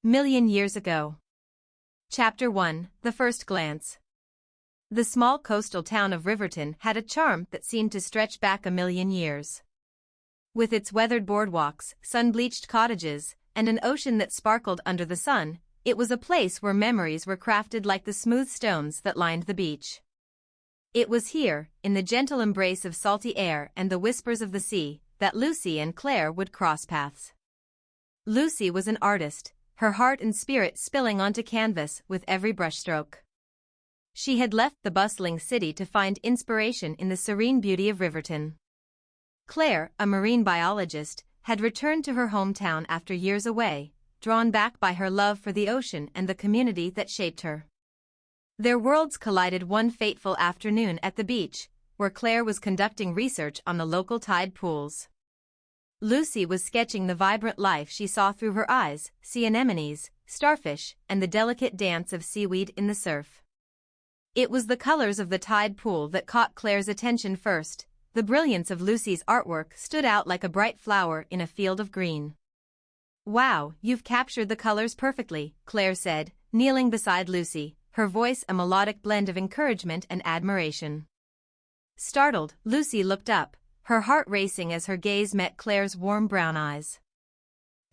Million years ago. Chapter 1, The First Glance. The small coastal town of Riverton had a charm that seemed to stretch back a million years. With its weathered boardwalks, sun-bleached cottages, and an ocean that sparkled under the sun, it was a place where memories were crafted like the smooth stones that lined the beach. It was here, in the gentle embrace of salty air and the whispers of the sea, that Lucy and Claire would cross paths. Lucy was an artist, her heart and spirit spilling onto canvas with every brushstroke. She had left the bustling city to find inspiration in the serene beauty of Riverton. Claire, a marine biologist, had returned to her hometown after years away, drawn back by her love for the ocean and the community that shaped her. Their worlds collided one fateful afternoon at the beach, where Claire was conducting research on the local tide pools. Lucy was sketching the vibrant life she saw through her eyes, sea anemones, starfish, and the delicate dance of seaweed in the surf. It was the colors of the tide pool that caught Claire's attention first. The brilliance of Lucy's artwork stood out like a bright flower in a field of green. "Wow, you've captured the colors perfectly," Claire said, kneeling beside Lucy, her voice a melodic blend of encouragement and admiration. Startled, Lucy looked up, her heart racing as her gaze met Claire's warm brown eyes.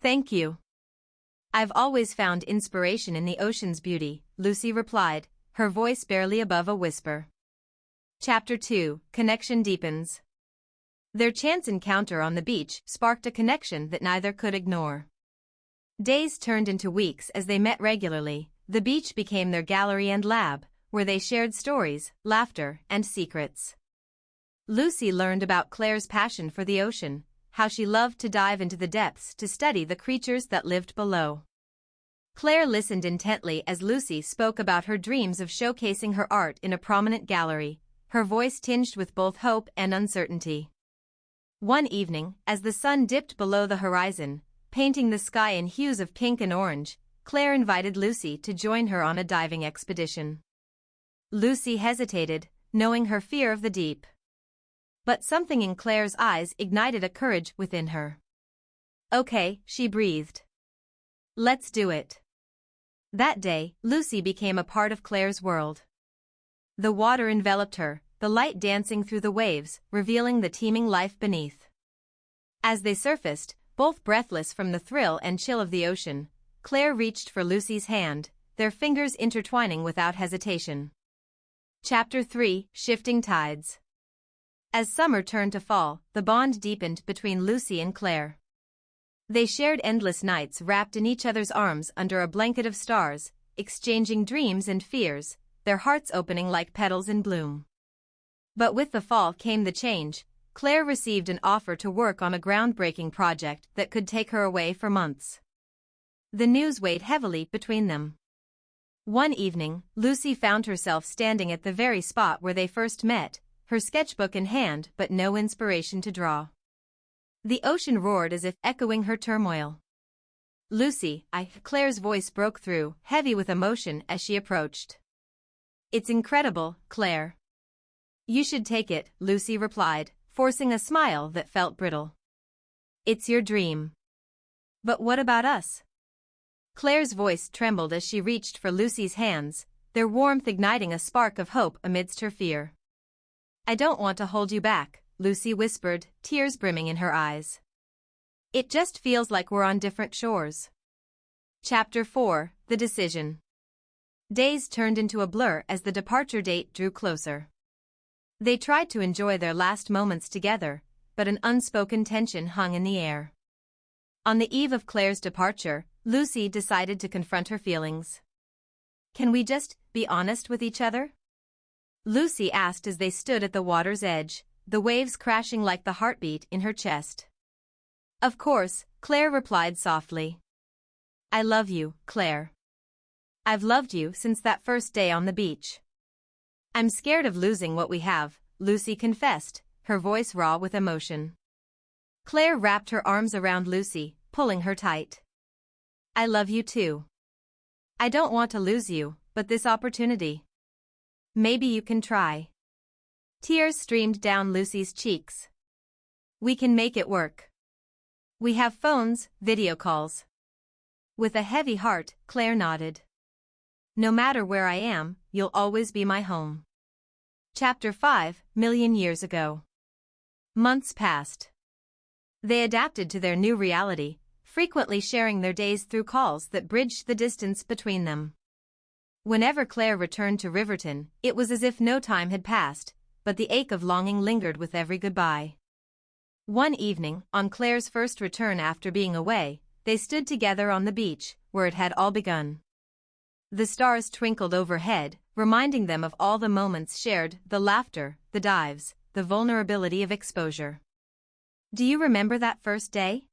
"Thank you. I've always found inspiration in the ocean's beauty," Lucy replied, her voice barely above a whisper. Chapter 2, Connection Deepens. Their chance encounter on the beach sparked a connection that neither could ignore. Days turned into weeks as they met regularly. The beach became their gallery and lab, where they shared stories, laughter, and secrets. Lucy learned about Claire's passion for the ocean, how she loved to dive into the depths to study the creatures that lived below. Claire listened intently as Lucy spoke about her dreams of showcasing her art in a prominent gallery, her voice tinged with both hope and uncertainty. One evening, as the sun dipped below the horizon, painting the sky in hues of pink and orange, Claire invited Lucy to join her on a diving expedition. Lucy hesitated, knowing her fear of the deep. But something in Claire's eyes ignited a courage within her. "Okay," she breathed. "Let's do it." That day, Lucy became a part of Claire's world. The water enveloped her, the light dancing through the waves, revealing the teeming life beneath. As they surfaced, both breathless from the thrill and chill of the ocean, Claire reached for Lucy's hand, their fingers intertwining without hesitation. Chapter 3, Shifting Tides. As summer turned to fall, the bond deepened between Lucy and Claire. They shared endless nights wrapped in each other's arms under a blanket of stars, exchanging dreams and fears, their hearts opening like petals in bloom. But with the fall came the change. Claire received an offer to work on a groundbreaking project that could take her away for months. The news weighed heavily between them. One evening, Lucy found herself standing at the very spot where they first met, her sketchbook in hand but no inspiration to draw. The ocean roared as if echoing her turmoil. "Lucy, Claire's voice broke through, heavy with emotion as she approached. "It's incredible, Claire." "You should take it," Lucy replied, forcing a smile that felt brittle. "It's your dream." "But what about us?" Claire's voice trembled as she reached for Lucy's hands, their warmth igniting a spark of hope amidst her fear. "I don't want to hold you back," Lucy whispered, tears brimming in her eyes. "It just feels like we're on different shores." Chapter 4, The Decision. Days turned into a blur as the departure date drew closer. They tried to enjoy their last moments together, but an unspoken tension hung in the air. On the eve of Claire's departure, Lucy decided to confront her feelings. "Can we just be honest with each other?" Lucy asked as they stood at the water's edge, the waves crashing like the heartbeat in her chest. "Of course," Claire replied softly. "I love you, Claire. I've loved you since that first day on the beach." "I'm scared of losing what we have," Lucy confessed, her voice raw with emotion. Claire wrapped her arms around Lucy, pulling her tight. "I love you too. I don't want to lose you, but this opportunity. Maybe you can try." Tears streamed down Lucy's cheeks. "We can make it work. We have phones, video calls. With a heavy heart, Claire nodded. No matter where I am, you'll always be my home. Chapter 5, Million Years Ago. Months passed. They adapted to their new reality, frequently sharing their days through calls that bridged the distance between them. Whenever Claire returned to Riverton, it was as if no time had passed, but the ache of longing lingered with every goodbye. One evening, on Claire's first return after being away, they stood together on the beach, where it had all begun. The stars twinkled overhead, reminding them of all the moments shared, the laughter, the dives, the vulnerability of exposure. Do you remember that first day?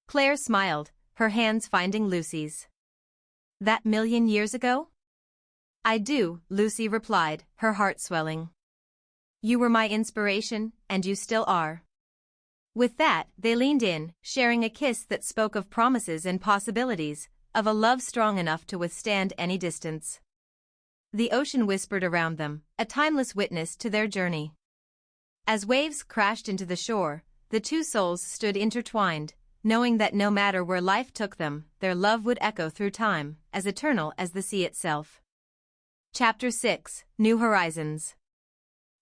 Claire smiled, her hands finding Lucy's. That million years ago? I do, Lucy replied, her heart swelling. You were my inspiration, and you still are. With that, they leaned in, sharing a kiss that spoke of promises and possibilities, of a love strong enough to withstand any distance. The ocean whispered around them, a timeless witness to their journey. As waves crashed into the shore, the two souls stood intertwined, knowing that no matter where life took them, their love would echo through time, as eternal as the sea itself. Chapter 6, New Horizons.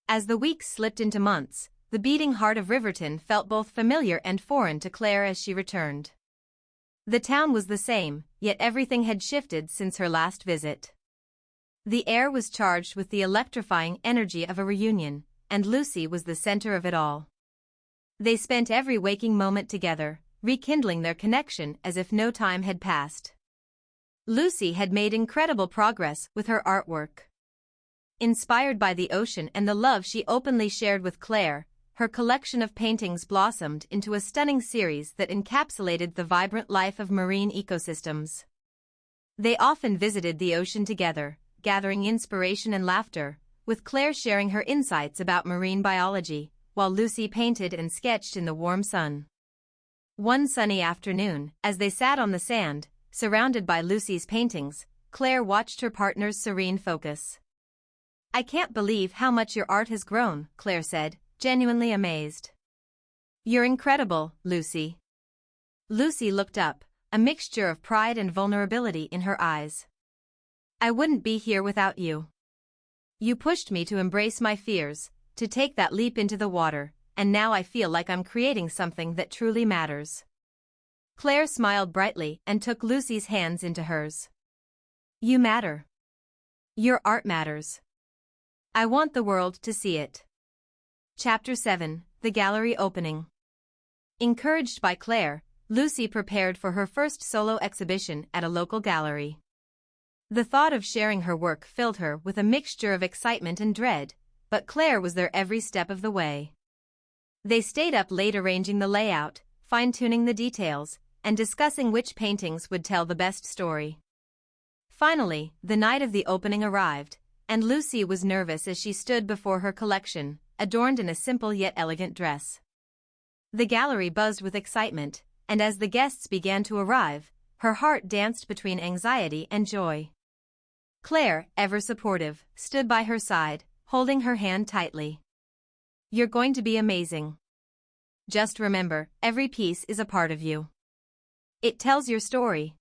As the weeks slipped into months, the beating heart of Riverton felt both familiar and foreign to Claire as she returned. The town was the same, yet everything had shifted since her last visit. The air was charged with the electrifying energy of a reunion, and Lucy was the center of it all. They spent every waking moment together, rekindling their connection as if no time had passed. Lucy had made incredible progress with her artwork. Inspired by the ocean and the love she openly shared with Claire, her collection of paintings blossomed into a stunning series that encapsulated the vibrant life of marine ecosystems. They often visited the ocean together, gathering inspiration and laughter, with Claire sharing her insights about marine biology, while Lucy painted and sketched in the warm sun. One sunny afternoon, as they sat on the sand, surrounded by Lucy's paintings, Claire watched her partner's serene focus. I can't believe how much your art has grown, Claire said, genuinely amazed. You're incredible, Lucy. Lucy looked up, a mixture of pride and vulnerability in her eyes. I wouldn't be here without you. You pushed me to embrace my fears, to take that leap into the water, and now I feel like I'm creating something that truly matters. Claire smiled brightly and took Lucy's hands into hers. You matter. Your art matters. I want the world to see it. Chapter 7, The Gallery Opening. Encouraged by Claire, Lucy prepared for her first solo exhibition at a local gallery. The thought of sharing her work filled her with a mixture of excitement and dread, but Claire was there every step of the way. They stayed up late arranging the layout, fine-tuning the details, and discussing which paintings would tell the best story. Finally, the night of the opening arrived, and Lucy was nervous as she stood before her collection, adorned in a simple yet elegant dress. The gallery buzzed with excitement, and as the guests began to arrive, her heart danced between anxiety and joy. Claire, ever supportive, stood by her side, holding her hand tightly. You're going to be amazing. Just remember, every piece is a part of you. It tells your story.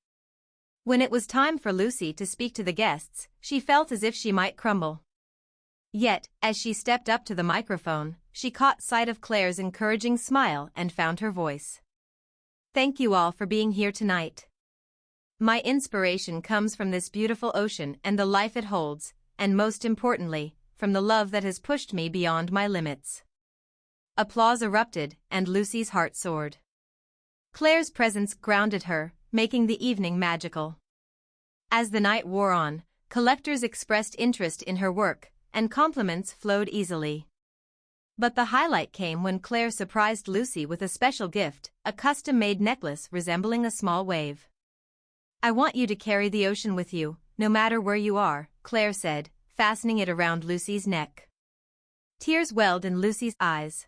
When it was time for Lucy to speak to the guests, she felt as if she might crumble. Yet, as she stepped up to the microphone, she caught sight of Claire's encouraging smile and found her voice. Thank you all for being here tonight. My inspiration comes from this beautiful ocean and the life it holds, and most importantly, from the love that has pushed me beyond my limits. Applause erupted, and Lucy's heart soared. Claire's presence grounded her, making the evening magical. As the night wore on, collectors expressed interest in her work, and compliments flowed easily. But the highlight came when Claire surprised Lucy with a special gift, a custom-made necklace resembling a small wave. I want you to carry the ocean with you, no matter where you are, Claire said, fastening it around Lucy's neck. Tears welled in Lucy's eyes.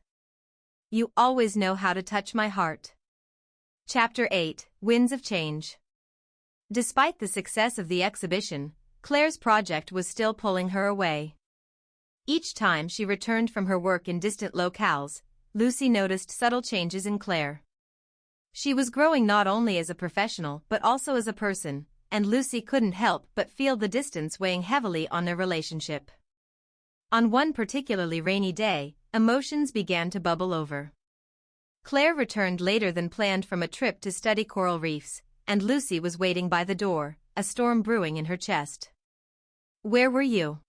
You always know how to touch my heart. Chapter 8, Winds of Change. Despite the success of the exhibition, Claire's project was still pulling her away. Each time she returned from her work in distant locales, Lucy noticed subtle changes in Claire. She was growing not only as a professional but also as a person, and Lucy couldn't help but feel the distance weighing heavily on their relationship. On one particularly rainy day, emotions began to bubble over. Claire returned later than planned from a trip to study coral reefs, and Lucy was waiting by the door, a storm brewing in her chest. "Where were you?"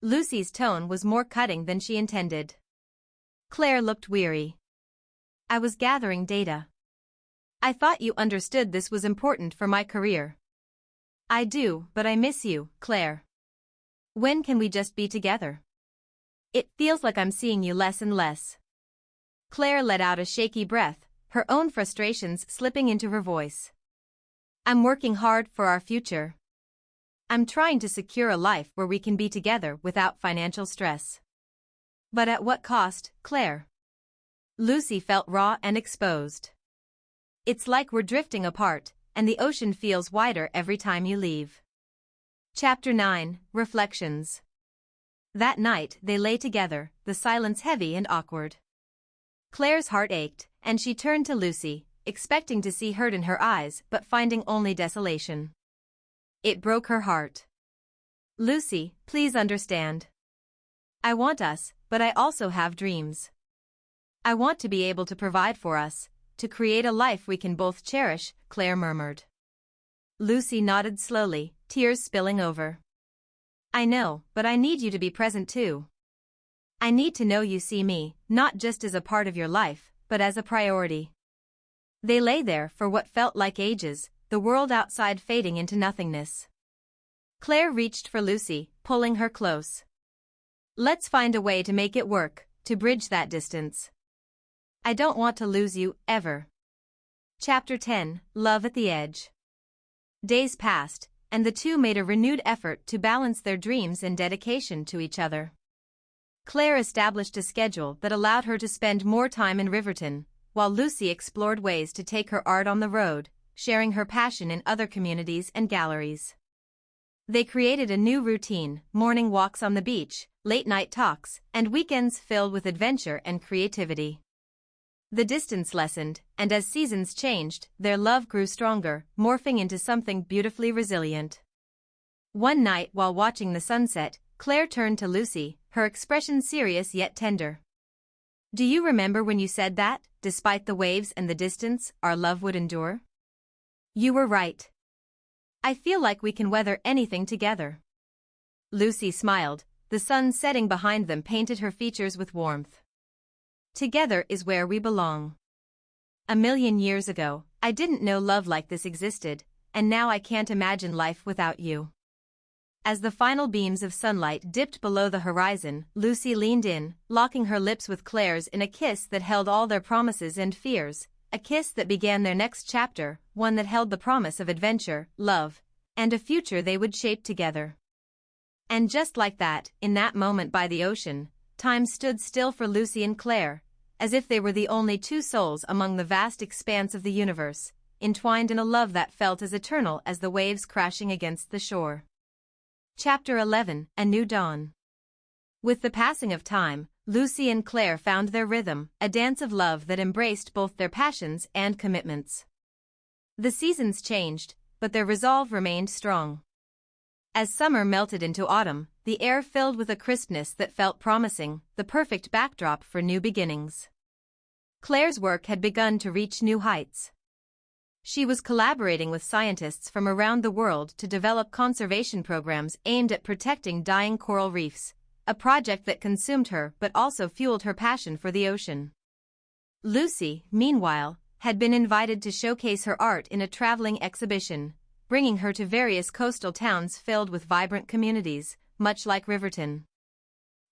Lucy's tone was more cutting than she intended. Claire looked weary. "I was gathering data. I thought you understood this was important for my career." "I do, but I miss you, Claire. When can we just be together? It feels like I'm seeing you less and less." Claire let out a shaky breath, her own frustrations slipping into her voice. "I'm working hard for our future. I'm trying to secure a life where we can be together without financial stress." "But at what cost, Claire?" Lucy felt raw and exposed. "It's like we're drifting apart, and the ocean feels wider every time you leave." Chapter 9, Reflections. That night they lay together, the silence heavy and awkward. Claire's heart ached, and she turned to Lucy, expecting to see hurt in her eyes but finding only desolation. It broke her heart. "Lucy, please understand. I want us, but I also have dreams. I want to be able to provide for us, to create a life we can both cherish," Claire murmured. Lucy nodded slowly, tears spilling over. "I know, but I need you to be present too. I need to know you see me, not just as a part of your life, but as a priority." They lay there for what felt like ages, the world outside fading into nothingness. Claire reached for Lucy, pulling her close. "Let's find a way to make it work, to bridge that distance. I don't want to lose you, ever." Chapter 10, Love at the Edge. Days passed, and the two made a renewed effort to balance their dreams and dedication to each other. Claire established a schedule that allowed her to spend more time in Riverton, while Lucy explored ways to take her art on the road, sharing her passion in other communities and galleries. They created a new routine: morning walks on the beach, late-night talks, and weekends filled with adventure and creativity. The distance lessened, and as seasons changed, their love grew stronger, morphing into something beautifully resilient. One night while watching the sunset, Claire turned to Lucy, her expression serious yet tender. "Do you remember when you said that, despite the waves and the distance, our love would endure? You were right. I feel like we can weather anything together." Lucy smiled, the sun setting behind them painted her features with warmth. "Together is where we belong. 1,000,000 years ago, I didn't know love like this existed, and now I can't imagine life without you." As the final beams of sunlight dipped below the horizon, Lucy leaned in, locking her lips with Claire's in a kiss that held all their promises and fears, a kiss that began their next chapter, one that held the promise of adventure, love, and a future they would shape together. And just like that, in that moment by the ocean, time stood still for Lucy and Claire, as if they were the only two souls among the vast expanse of the universe, entwined in a love that felt as eternal as the waves crashing against the shore. Chapter 11, A New Dawn. With the passing of time, Lucy and Claire found their rhythm, a dance of love that embraced both their passions and commitments. The seasons changed, but their resolve remained strong. As summer melted into autumn, the air filled with a crispness that felt promising, the perfect backdrop for new beginnings. Claire's work had begun to reach new heights. She was collaborating with scientists from around the world to develop conservation programs aimed at protecting dying coral reefs, a project that consumed her but also fueled her passion for the ocean. Lucy, meanwhile, had been invited to showcase her art in a traveling exhibition, bringing her to various coastal towns filled with vibrant communities, much like Riverton.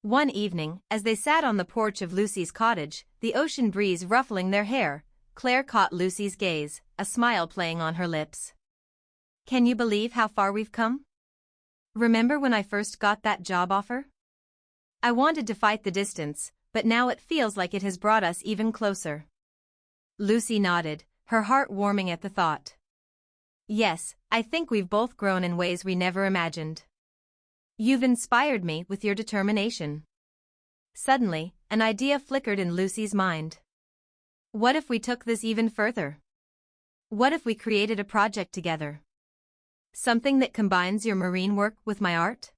One evening, as they sat on the porch of Lucy's cottage, the ocean breeze ruffling their hair, Claire caught Lucy's gaze, a smile playing on her lips. "Can you believe how far we've come? Remember when I first got that job offer? I wanted to fight the distance, but now it feels like it has brought us even closer." Lucy nodded, her heart warming at the thought. "Yes, I think we've both grown in ways we never imagined. You've inspired me with your determination." Suddenly, an idea flickered in Lucy's mind. What if we took this even further? What if we created a project together? Something that combines your marine work with my art?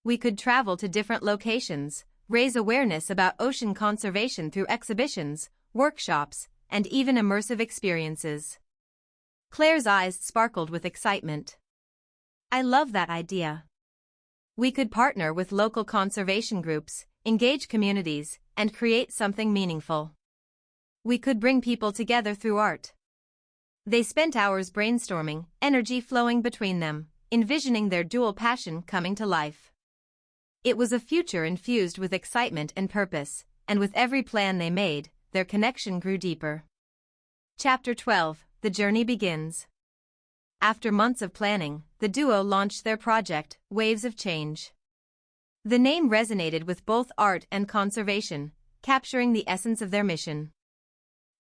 We could travel to different locations, raise awareness about ocean conservation through exhibitions, workshops, and even immersive experiences. Claire's eyes sparkled with excitement. I love that idea. We could partner with local conservation groups, engage communities, and create something meaningful. We could bring people together through art. They spent hours brainstorming, energy flowing between them, envisioning their dual passion coming to life. It was a future infused with excitement and purpose, and with every plan they made, their connection grew deeper. Chapter 12, The Journey Begins. After months of planning, the duo launched their project, Waves of Change. The name resonated with both art and conservation, capturing the essence of their mission.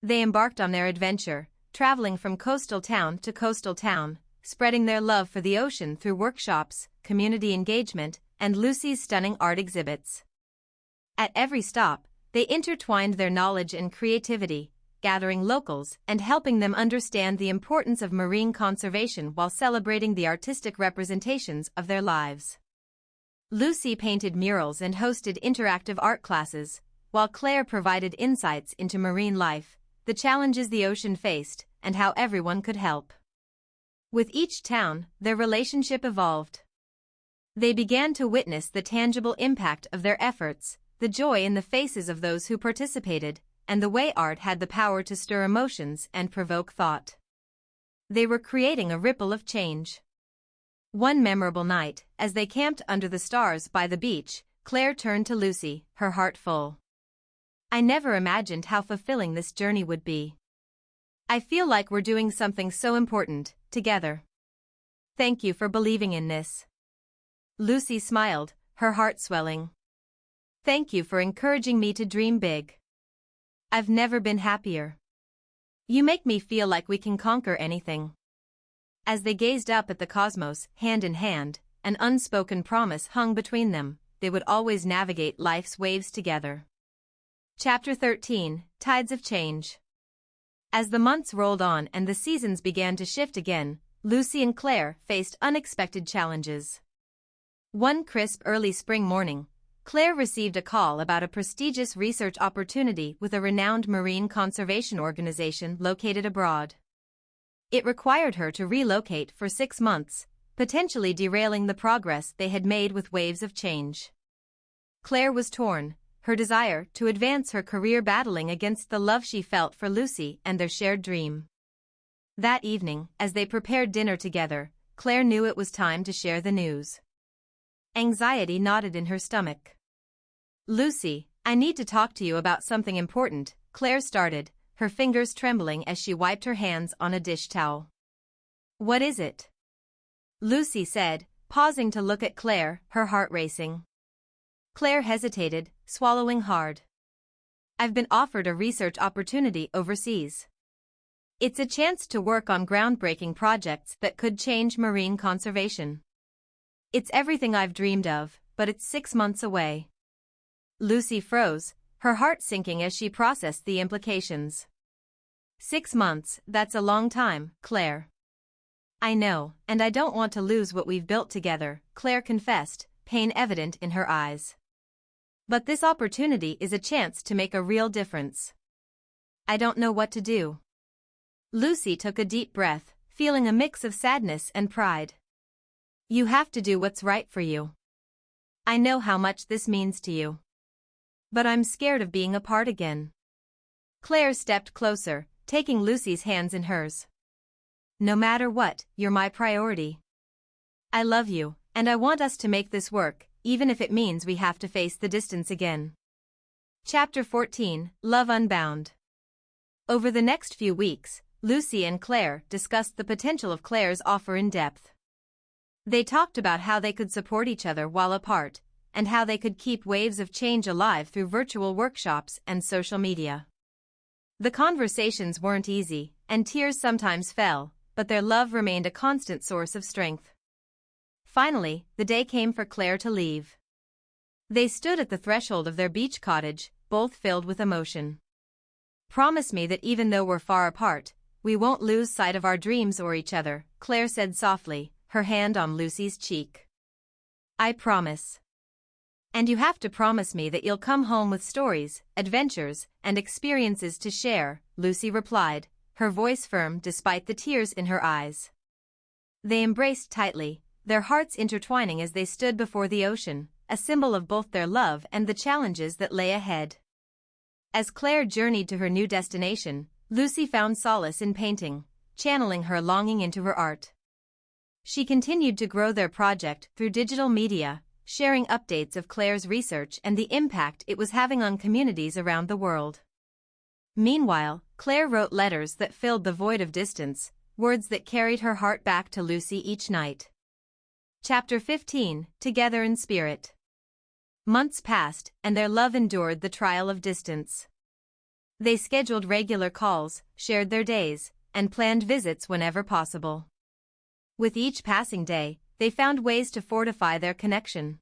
They embarked on their adventure, traveling from coastal town to coastal town, spreading their love for the ocean through workshops, community engagement, and Lucy's stunning art exhibits. At every stop, they intertwined their knowledge and creativity, gathering locals and helping them understand the importance of marine conservation while celebrating the artistic representations of their lives. Lucy painted murals and hosted interactive art classes, while Claire provided insights into marine life, the challenges the ocean faced, and how everyone could help. With each town, their relationship evolved. They began to witness the tangible impact of their efforts, the joy in the faces of those who participated, and the way art had the power to stir emotions and provoke thought. They were creating a ripple of change. One memorable night, as they camped under the stars by the beach, Claire turned to Lucy, her heart full. I never imagined how fulfilling this journey would be. I feel like we're doing something so important, together. Thank you for believing in this. Lucy smiled, her heart swelling. Thank you for encouraging me to dream big. I've never been happier. You make me feel like we can conquer anything. As they gazed up at the cosmos, hand in hand, an unspoken promise hung between them, they would always navigate life's waves together. Chapter 13, Tides of Change. As the months rolled on and the seasons began to shift again, Lucy and Claire faced unexpected challenges. One crisp early spring morning, Claire received a call about a prestigious research opportunity with a renowned marine conservation organization located abroad. It required her to relocate for 6 months, potentially derailing the progress they had made with Waves of Change. Claire was torn, her desire to advance her career battling against the love she felt for Lucy and their shared dream. That evening, as they prepared dinner together, Claire knew it was time to share the news. Anxiety knotted in her stomach. Lucy, I need to talk to you about something important, Claire started, her fingers trembling as she wiped her hands on a dish towel. What is it? Lucy said, pausing to look at Claire, her heart racing. Claire hesitated, swallowing hard. I've been offered a research opportunity overseas. It's a chance to work on groundbreaking projects that could change marine conservation. It's everything I've dreamed of, but it's 6 months away. Lucy froze, her heart sinking as she processed the implications. 6 months, that's a long time, Claire. I know, and I don't want to lose what we've built together, Claire confessed, pain evident in her eyes. But this opportunity is a chance to make a real difference. I don't know what to do. Lucy took a deep breath, feeling a mix of sadness and pride. You have to do what's right for you. I know how much this means to you. But I'm scared of being apart again. Claire stepped closer, taking Lucy's hands in hers. No matter what, you're my priority. I love you, and I want us to make this work, even if it means we have to face the distance again. Chapter 14, Love Unbound. Over the next few weeks, Lucy and Claire discussed the potential of Claire's offer in depth. They talked about how they could support each other while apart, and how they could keep Waves of Change alive through virtual workshops and social media. The conversations weren't easy, and tears sometimes fell, but their love remained a constant source of strength. Finally, the day came for Claire to leave. They stood at the threshold of their beach cottage, both filled with emotion. Promise me that even though we're far apart, we won't lose sight of our dreams or each other," Claire said softly, her hand on Lucy's cheek. "I promise." "And you have to promise me that you'll come home with stories, adventures, and experiences to share," Lucy replied, her voice firm despite the tears in her eyes. They embraced tightly, their hearts intertwining as they stood before the ocean, a symbol of both their love and the challenges that lay ahead. As Claire journeyed to her new destination, Lucy found solace in painting, channeling her longing into her art. She continued to grow their project through digital media, sharing updates of Claire's research and the impact it was having on communities around the world. Meanwhile, Claire wrote letters that filled the void of distance, words that carried her heart back to Lucy each night. Chapter 15, Together in Spirit. Months passed, and their love endured the trial of distance. They scheduled regular calls, shared their days, and planned visits whenever possible. With each passing day, they found ways to fortify their connection.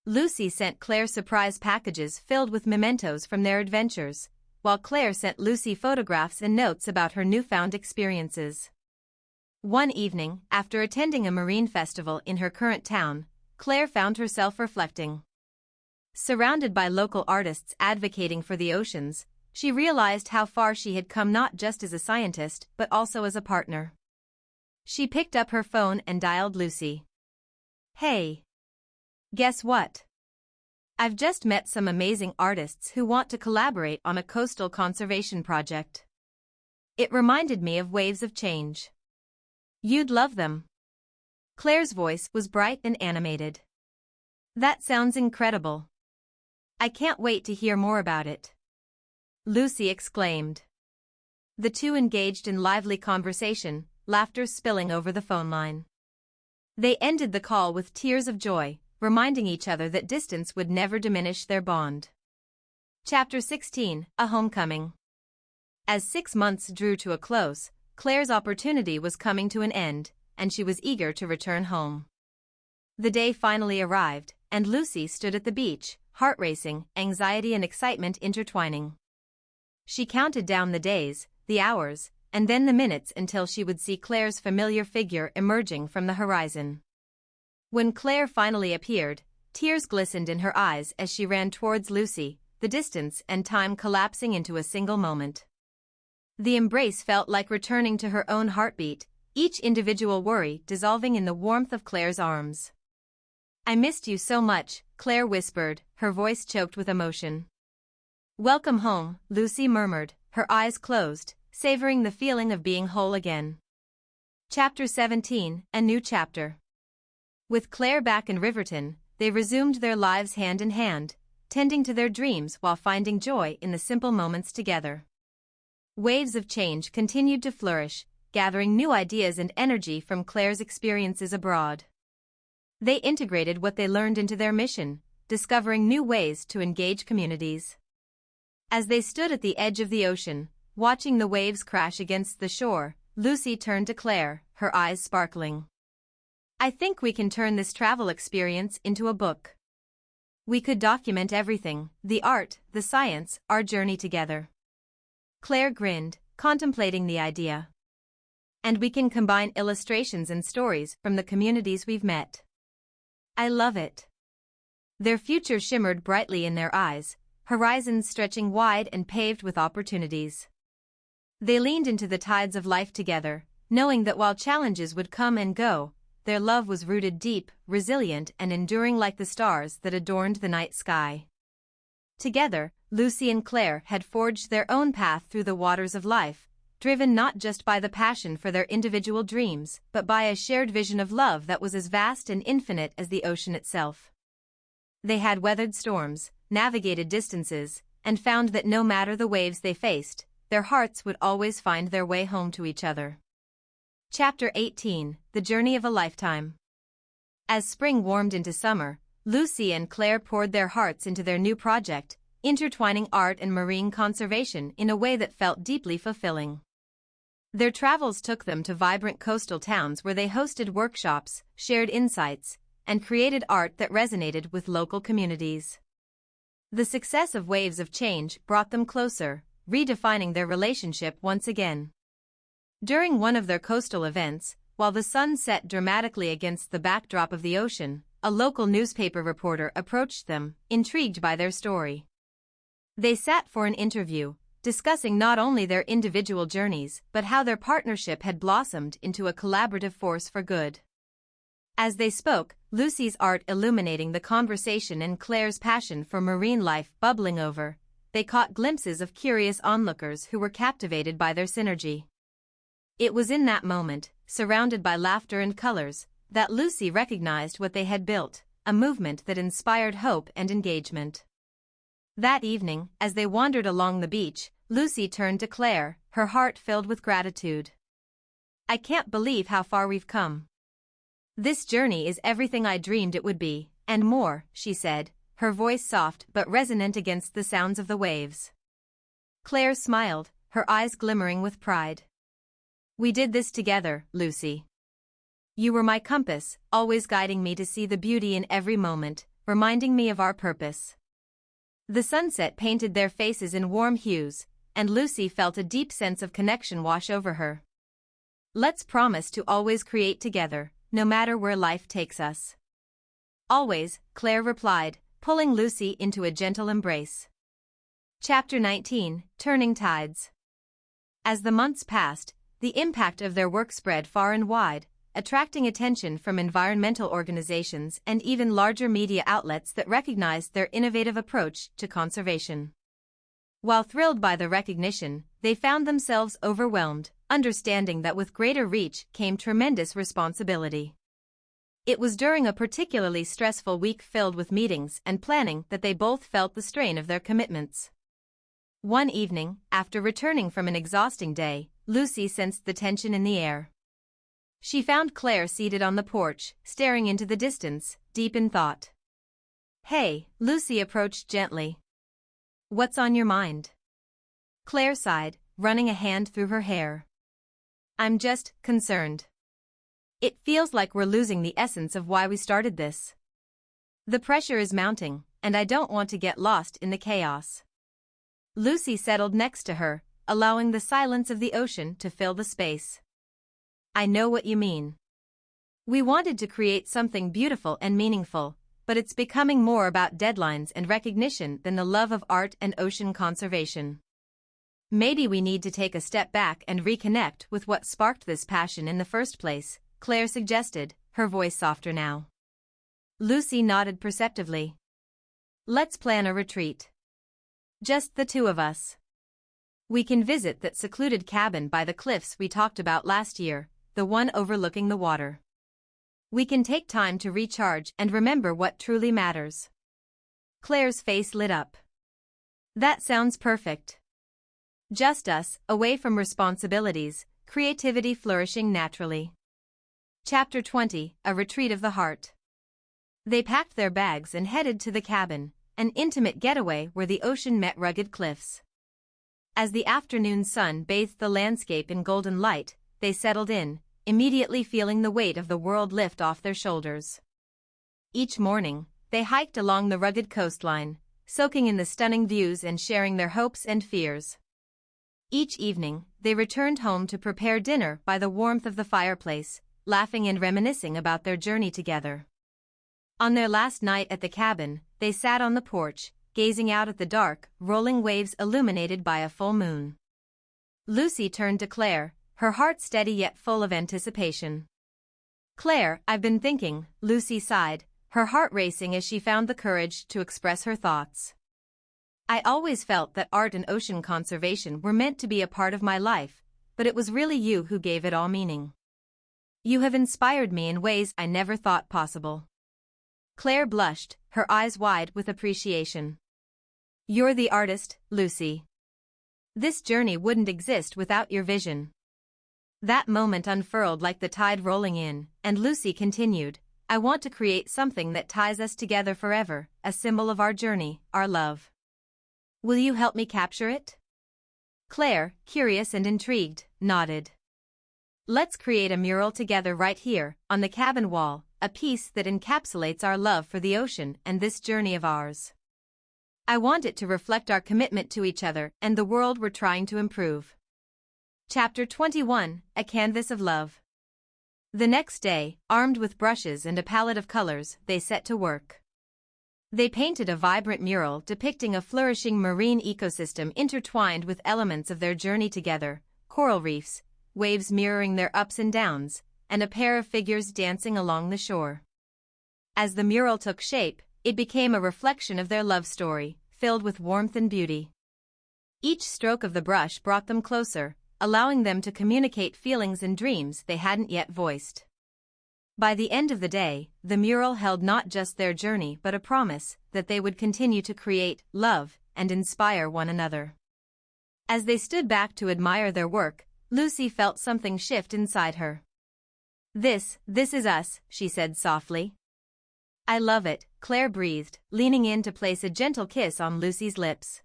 Lucy sent Claire surprise packages filled with mementos from their adventures, while Claire sent Lucy photographs and notes about her newfound experiences. One evening, after attending a marine festival in her current town, Claire found herself reflecting. Surrounded by local artists advocating for the oceans, she realized how far she had come not just as a scientist but also as a partner. She picked up her phone and dialed Lucy. "Hey. Guess what? I've just met some amazing artists who want to collaborate on a coastal conservation project. It reminded me of Waves of Change. You'd love them." Claire's voice was bright and animated. "That sounds incredible. I can't wait to hear more about it," Lucy exclaimed. The two engaged in lively conversation, laughter spilling over the phone line. They ended the call with tears of joy, reminding each other that distance would never diminish their bond. Chapter 16, A Homecoming. As 6 months drew to a close, Claire's opportunity was coming to an end, and she was eager to return home. The day finally arrived, and Lucy stood at the beach, heart racing, anxiety and excitement intertwining. She counted down the days, the hours, and then the minutes until she would see Claire's familiar figure emerging from the horizon. When Claire finally appeared, tears glistened in her eyes as she ran towards Lucy, the distance and time collapsing into a single moment. The embrace felt like returning to her own heartbeat, each individual worry dissolving in the warmth of Claire's arms. "I missed you so much," Claire whispered, her voice choked with emotion. "Welcome home," Lucy murmured, her eyes closed, savoring the feeling of being whole again. Chapter 17, A New Chapter. With Claire back in Riverton, they resumed their lives hand in hand, tending to their dreams while finding joy in the simple moments together. Waves of Change continued to flourish, gathering new ideas and energy from Claire's experiences abroad. They integrated what they learned into their mission, discovering new ways to engage communities. As they stood at the edge of the ocean, watching the waves crash against the shore, Lucy turned to Claire, her eyes sparkling. "I think we can turn this travel experience into a book. We could document everything, the art, the science, our journey together." Claire grinned, contemplating the idea. "And we can combine illustrations and stories from the communities we've met." "I love it." Their future shimmered brightly in their eyes, horizons stretching wide and paved with opportunities. They leaned into the tides of life together, knowing that while challenges would come and go, their love was rooted deep, resilient and enduring like the stars that adorned the night sky. Together, Lucy and Claire had forged their own path through the waters of life, driven not just by the passion for their individual dreams, but by a shared vision of love that was as vast and infinite as the ocean itself. They had weathered storms, navigated distances, and found that no matter the waves they faced, their hearts would always find their way home to each other. Chapter 18, The Journey of a Lifetime. As spring warmed into summer, Lucy and Claire poured their hearts into their new project, intertwining art and marine conservation in a way that felt deeply fulfilling. Their travels took them to vibrant coastal towns where they hosted workshops, shared insights, and created art that resonated with local communities. The success of Waves of Change brought them closer, redefining their relationship once again. During one of their coastal events, while the sun set dramatically against the backdrop of the ocean, a local newspaper reporter approached them, intrigued by their story. They sat for an interview, discussing not only their individual journeys but how their partnership had blossomed into a collaborative force for good. As they spoke, Lucy's art illuminating the conversation and Claire's passion for marine life bubbling over, they caught glimpses of curious onlookers who were captivated by their synergy. It was in that moment, surrounded by laughter and colors, that Lucy recognized what they had built, a movement that inspired hope and engagement. That evening, as they wandered along the beach, Lucy turned to Claire, her heart filled with gratitude. "I can't believe how far we've come. This journey is everything I dreamed it would be, and more," she said, her voice soft but resonant against the sounds of the waves. Claire smiled, her eyes glimmering with pride. "We did this together, Lucy. You were my compass, always guiding me to see the beauty in every moment, reminding me of our purpose." The sunset painted their faces in warm hues, and Lucy felt a deep sense of connection wash over her. "Let's promise to always create together, no matter where life takes us." "Always," Claire replied, pulling Lucy into a gentle embrace. Chapter 19, Turning Tides. As the months passed, the impact of their work spread far and wide, attracting attention from environmental organizations and even larger media outlets that recognized their innovative approach to conservation. While thrilled by the recognition, they found themselves overwhelmed, understanding that with greater reach came tremendous responsibility. It was during a particularly stressful week filled with meetings and planning that they both felt the strain of their commitments. One evening, after returning from an exhausting day, Lucy sensed the tension in the air. She found Claire seated on the porch, staring into the distance, deep in thought. "Hey," Lucy approached gently. "What's on your mind?" Claire sighed, running a hand through her hair. "I'm just concerned. It feels like we're losing the essence of why we started this. The pressure is mounting, and I don't want to get lost in the chaos." Lucy settled next to her, allowing the silence of the ocean to fill the space. "I know what you mean. We wanted to create something beautiful and meaningful, but it's becoming more about deadlines and recognition than the love of art and ocean conservation. Maybe we need to take a step back and reconnect with what sparked this passion in the first place," Claire suggested, her voice softer now. Lucy nodded perceptively. "Let's plan a retreat. Just the two of us. We can visit that secluded cabin by the cliffs we talked about last year, the one overlooking the water. We can take time to recharge and remember what truly matters." Claire's face lit up. "That sounds perfect. Just us, away from responsibilities, creativity flourishing naturally." Chapter 20, A Retreat of the Heart. They packed their bags and headed to the cabin, an intimate getaway where the ocean met rugged cliffs. As the afternoon sun bathed the landscape in golden light, they settled in, immediately feeling the weight of the world lift off their shoulders. Each morning, they hiked along the rugged coastline, soaking in the stunning views and sharing their hopes and fears. Each evening, they returned home to prepare dinner by the warmth of the fireplace, laughing and reminiscing about their journey together. On their last night at the cabin, they sat on the porch, gazing out at the dark, rolling waves illuminated by a full moon. Lucy turned to Claire, her heart steady yet full of anticipation. "Claire, I've been thinking," Lucy sighed, her heart racing as she found the courage to express her thoughts. "I always felt that art and ocean conservation were meant to be a part of my life, but it was really you who gave it all meaning. You have inspired me in ways I never thought possible." Claire blushed, her eyes wide with appreciation. "You're the artist, Lucy. This journey wouldn't exist without your vision." That moment unfurled like the tide rolling in, and Lucy continued, "I want to create something that ties us together forever, a symbol of our journey, our love. Will you help me capture it?" Claire, curious and intrigued, nodded. "Let's create a mural together right here, on the cabin wall, a piece that encapsulates our love for the ocean and this journey of ours. I want it to reflect our commitment to each other and the world we're trying to improve." Chapter 21, A Canvas of Love. The next day, armed with brushes and a palette of colors, they set to work. They painted a vibrant mural depicting a flourishing marine ecosystem intertwined with elements of their journey together, coral reefs, waves mirroring their ups and downs, and a pair of figures dancing along the shore. As the mural took shape, it became a reflection of their love story, filled with warmth and beauty. Each stroke of the brush brought them closer, allowing them to communicate feelings and dreams they hadn't yet voiced. By the end of the day, the mural held not just their journey but a promise that they would continue to create, love, and inspire one another. As they stood back to admire their work, Lucy felt something shift inside her. This is us," she said softly. "I love it," Claire breathed, leaning in to place a gentle kiss on Lucy's lips.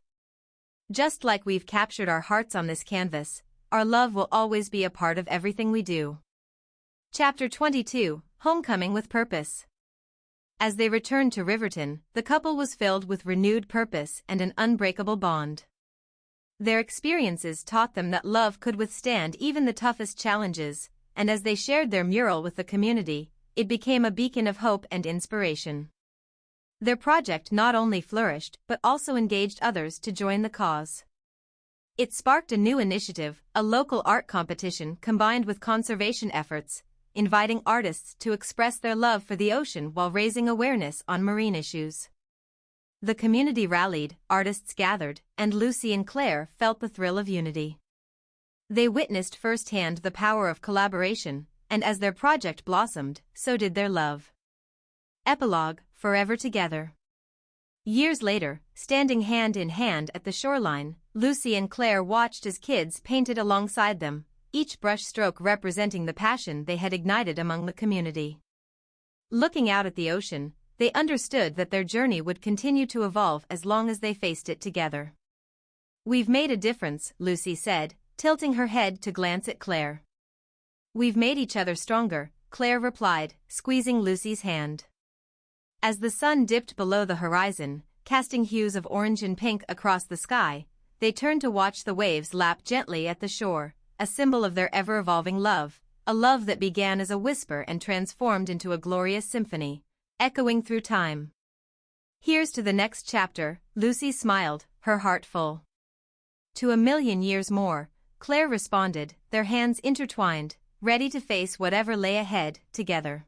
"Just like we've captured our hearts on this canvas, our love will always be a part of everything we do." Chapter 22, Homecoming with Purpose. As they returned to Riverton, the couple was filled with renewed purpose and an unbreakable bond. Their experiences taught them that love could withstand even the toughest challenges, and as they shared their mural with the community, it became a beacon of hope and inspiration. Their project not only flourished but also engaged others to join the cause. It sparked a new initiative, a local art competition combined with conservation efforts, inviting artists to express their love for the ocean while raising awareness on marine issues. The community rallied, artists gathered, and Lucy and Claire felt the thrill of unity. They witnessed firsthand the power of collaboration, and as their project blossomed, so did their love. Epilogue, Forever Together. Years later, standing hand in hand at the shoreline, Lucy and Claire watched as kids painted alongside them, each brush stroke representing the passion they had ignited among the community. Looking out at the ocean, they understood that their journey would continue to evolve as long as they faced it together. "We've made a difference," Lucy said, tilting her head to glance at Claire. "We've made each other stronger," Claire replied, squeezing Lucy's hand. As the sun dipped below the horizon, casting hues of orange and pink across the sky, they turned to watch the waves lap gently at the shore, a symbol of their ever-evolving love, a love that began as a whisper and transformed into a glorious symphony, echoing through time. "Here's to the next chapter," Lucy smiled, her heart full. "To a million years more," Claire responded, their hands intertwined, ready to face whatever lay ahead, together.